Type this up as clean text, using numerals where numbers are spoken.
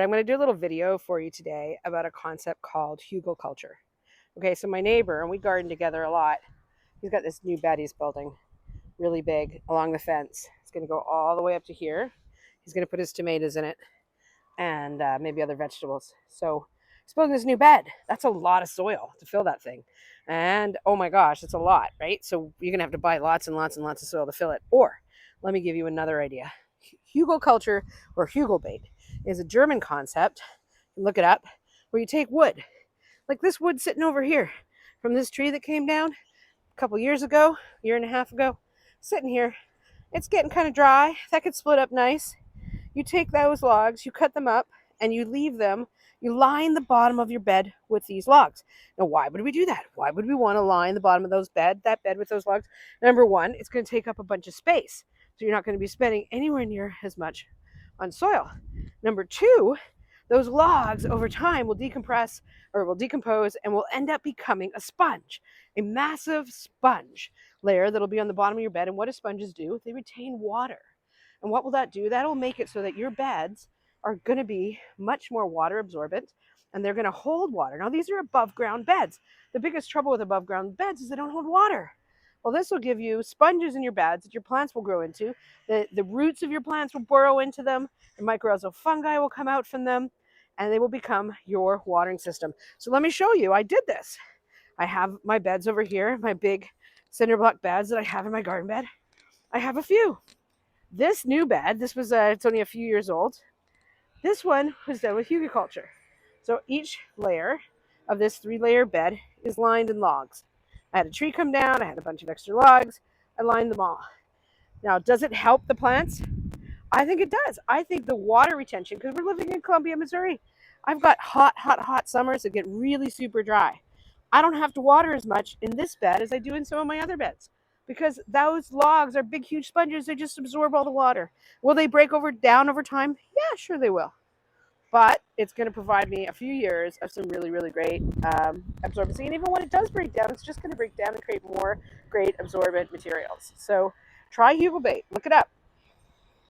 I'm going to do a little video for you today about a concept called Hugelkultur. Okay, so my neighbor, and we garden together a lot, he's got this new bed he's building, really big, along the fence. It's going to go all the way up to here. He's going to put his tomatoes in it and maybe other vegetables. So he's building this new bed. That's a lot of soil to fill that thing. And oh my gosh, it's a lot, right? So you're going to have to buy lots and lots and lots of soil to fill it. Or let me give you another idea. Hugelkultur or Hugelbait is a German concept. Look it up, where you take wood, like this wood sitting over here from this tree that came down a couple years ago, year and a half ago, sitting here. It's getting kind of dry. That could split up nice. You take those logs, you cut them up, and you leave them. You line the bottom of your bed with these logs. Now, why would we do that? Why would we want to line the bottom of that bed with those logs? Number one, it's going to take up a bunch of space. So you're not going to be spending anywhere near as much on soil. Number two, those logs over time will decompress or will decompose and will end up becoming a sponge, a massive sponge layer that'll be on the bottom of your bed. And what do sponges do? They retain water. And what will that do? That'll make it so that your beds are going to be much more water absorbent and they're going to hold water. Now, these are above ground beds. The biggest trouble with above ground beds is they don't hold water. Well, this will give you sponges in your beds that your plants will grow into. The roots of your plants will burrow into them. The mycorrhizal fungi will come out from them, and they will become your watering system. So let me show you. I did this. I have my beds over here, my big cinder block beds that I have in my garden bed. I have a few. This new bed, it's only a few years old. This one was done with Hugelkultur. So each layer of this 3-layer bed is lined in logs. I had a tree come down, I had a bunch of extra logs, I lined them all. Now, does it help the plants? I think it does. I think the water retention, because we're living in Columbia, Missouri, I've got hot summers that get really super dry. I don't have to water as much in this bed as I do in some of my other beds because those logs are big, huge sponges. They just absorb all the water. Will they break down over time? Yeah, sure they will. But it's going to provide me a few years of some really, really great absorbency. And even when it does break down, it's just going to break down and create more great absorbent materials. So try Hugelbait. Look it up.